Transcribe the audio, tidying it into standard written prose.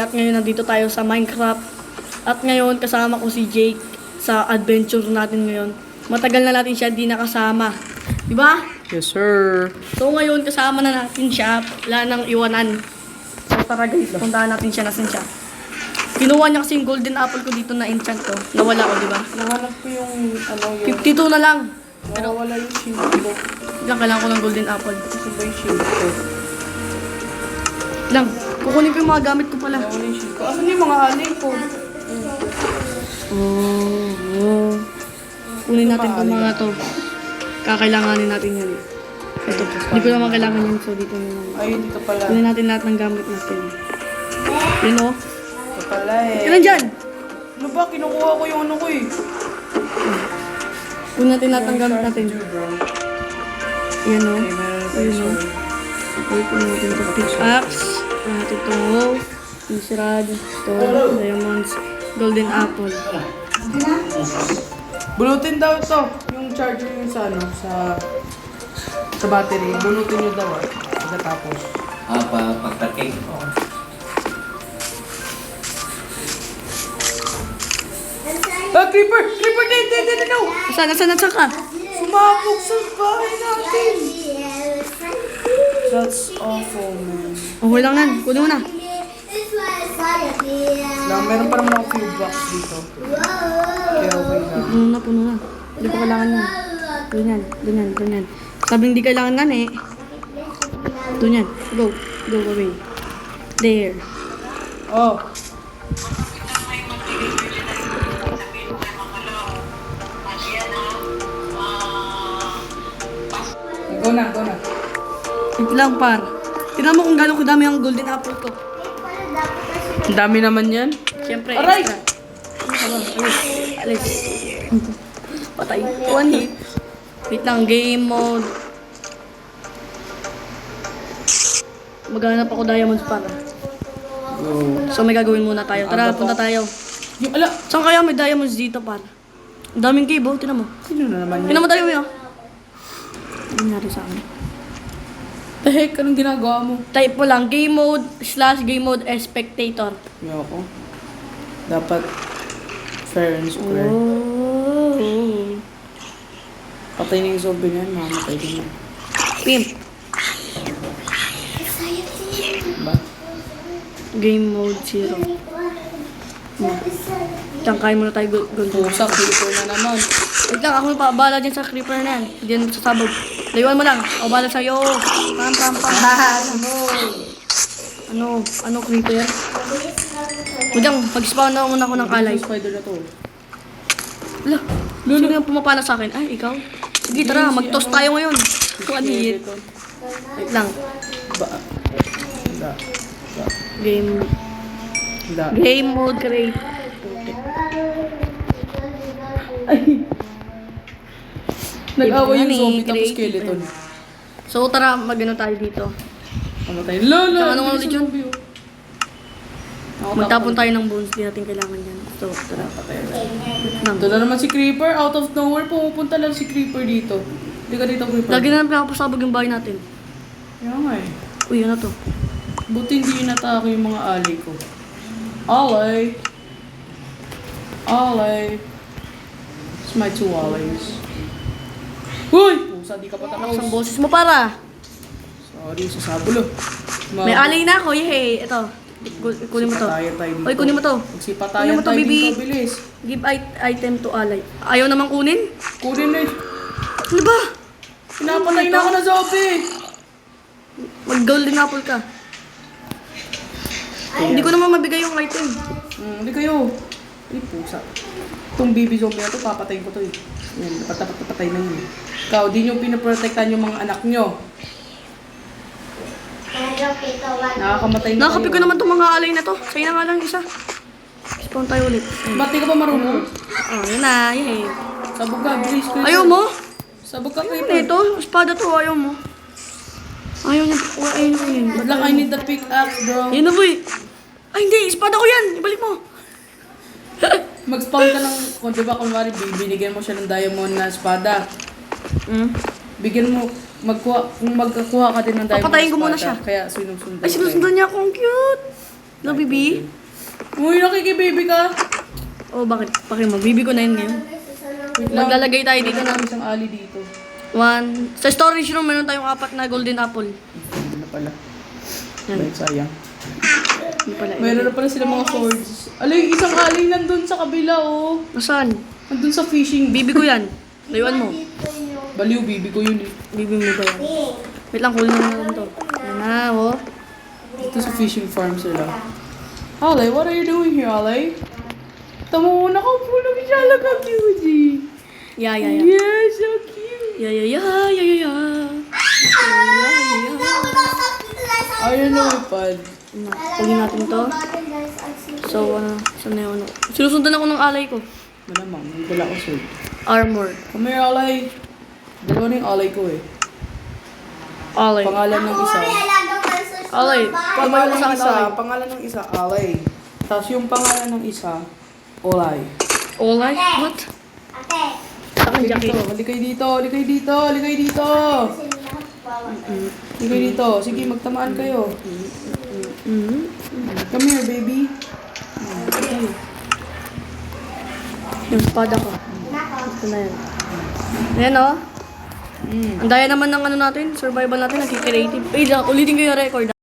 At ngayon nandito tayo sa Minecraft. At ngayon kasama ko si Jake sa adventure natin ngayon. Matagal na natin siya di nakasama. Diba? Yes, sir. So ngayon kasama na natin siya. Wala nang iwanan. So tara guys, puntahan natin siya. Nasan siya? Kinuha niya kasi yung golden apple ko dito na enchant ko. Nawala ko, diba? Nahanap ko yung, 52 na lang. pero wala yung shield ko. Kailangan ko ng golden apple. Kasi ba yung shield ko? Lang, kukunin ko yung mga gamit ko pala. Wala yung shield ko. Asan yung mga alay ko? Oh. Kunin natin itong mga to. Kakailanganin natin yan. Ito. Hindi ko naman kailangan yun. So, dito naman. Ay, dito pala. Kunin natin lahat ng gamit natin. Yun o. Dito pala eh. Kailan dyan? Ano ba? Kinukuha ko yung ano ko eh. Kunin natin lahat ng gamit natin. Yan o. Okay, meron pa Ayun yung o. Okay, kunin natin ito. Pickaxe. Kunin natin ito. Misrad. Ito. Diamonds. Golden apple. Bunutin daw ito. Yung charger yung sa ano, sa battery. Bunutin nyo daw ah. Pagkatapos. Pagtaking. Ah, creeper! Creeper! Hindi! No! Nasaan ka? Sumabog sa bahay natin! That's awful, man. Okay lang yan. Kunin mo na. Meron pa naman ako few blocks dito. Kaya okay lang. Puno na. Hindi ko kailangan yan. Doon yan. Sabi hindi kailangan nga eh. Doon yan. Go away. There. Oh. Go na. Wait lang par. Tingnan mo kung gano'ng kadami ang golden apple ko. Ang dami naman yan. Siyempre, Aray! extra. Alis. Patay. One hit. Wait lang, game mode. Maghanap ako diamonds para. So may gagawin muna tayo. Tara, punta tayo. Yung ala! Saan kaya may diamonds dito para? Ang daming cave, oh. Tingnan mo. Sino na naman yun? Tingnan mo tayo yun, oh. Ano nangyari sa akin? The heck? Anong ginagawa mo? Type mo lang, game mode / game mode spectator. Ayoko. Dapat fair and square. Oh. Patay na yung zombie na yan. Mamatay din yan. Pimp. Ba? Game mode 0. Tangkain muna tayo gold. Pusa, creeper na naman. Wait lang, ako paabala dyan sa creeper na yan. Hindi yan sasabog. Layuan mo lang. Ako bala sa'yo. Pam. Ano creeper? Wait lang, pag-spawn na muna ako ng alay. Spider na to. Wala. Sino yung pumapala sa akin? Ay, ikaw? Sige, tara. Mag-toss tayo ngayon. Ito, ano yun? Wait lang. Ba? Da. Game mode create. Nag-away yung Ano eh, zombie tapos creative skeleton. So, tara. Mag-ano tayo dito. Ano tayo? Lala! Ano nga ulit yun? oh. Magtapon tayo ng bones. Hindi natin kailangan yan. So, tara. Ito na naman si Creeper. Out of nowhere, pumupunta lang si Creeper dito. Hindi ka dito, Creeper. Lagi na lang pinapasabog yung bahay natin. Kaya nga eh. Uy, ano to? Buti hindi inatake yung mga alay ko. Alay! It's my two alays. Uy! Pusa, di ka pa Lakas ang tapos. boses mo para. Sorry, sasabulo. May alay na ako. Yehey. Ito. Kunin mo to. Sipatayan tayo dito. Uy, kunin mo to. Magsipatayan Kunin mo to, tayo bibi. dito, bilis. Give item to alay. Ayaw namang kunin? Kunin na eh. Ano ba? Pinapatay na ako na zombie! Mag-golden apple ka. Hindi ko naman mabigay yung item. Hindi kayo. Ay, pusa. Itong baby zombie na to, papatayin ko to eh. Yan, patay na yun. Ikaw, di nyo pinaprotektan yung mga anak nyo. Nakakamatay na Nakakapi ko naman itong mga alay na to. Sa'yo na nga lang isa. Spawn tayo ulit. Ba't di ka pa marunong? Oh, yun na. Yehey. Sabog ka, please. Creeper. Ayaw mo? Sabog ka, Ano Creeper. ito? Espada to. Ayaw mo. Ayaw niya. Ayaw niya yun. Good luck, I need the pickaxe, bro. Yun na boy. Ay hindi. Espada ko yan. Ibalik mo. Mag-spawn ka ng, kung di ba, kunwari, binigyan mo siya ng diamond na espada. Bigyan mo, kung magkakuha ka din ng diamond na espada. Papatayin ko muna siya. Kaya sinusundan Ay, sinusundan niya ako. Ang cute. Ay, Hello, baby. Uy, nakikibaby ka. Oh, bakit? Bakit mo? Bibi ko na yun ngayon. Wait lang. Maglalagay tayo dito Meron ng isang ali dito. Sa storage room, meron tayong 4 na golden apple. Ano na pala. Yan. Bait, sayang. Hindi pala. Meron na pala sila mga swords. Alay, isang alay nandun sa kabila, oh. Nasaan? Nandun sa fishing. Bibi ko yan. Layuan mo. Baliw, bibi ko yun eh. Bibi mo ba yan? Wait lang, kunin na natin to. Yan na, oh. Dito sa fishing farm sila. Alay, what are you doing here, Alay? Tamo, nakapulog siya lang ang cutie. Yeah. Yeah, so cute. Yeah. Ayun na, pad. Kunin natin to. So, saan na yun? Sinusundan ako ng alay ko. Malamang, may dala ko sword. Armor. Come here, Alay. Dalawa na yung alay ko eh. Alay. Pangalan ng isa. Alay. Tumayo mo sa akin, alay. Pangalan ng isa, Alay. Tapos yung pangalan ng isa, Olay. Alay? What? Sa akin, Jackie. Halikay dito, halikay dito, halikay dito. Halikay dito. Sige, magtamaan kayo. Come here, baby. Yung espada ko. Ito na yan. Ayan, oh. Ang daya naman ng ano natin, survival natin, nag-creative. Ulitin ko yung record.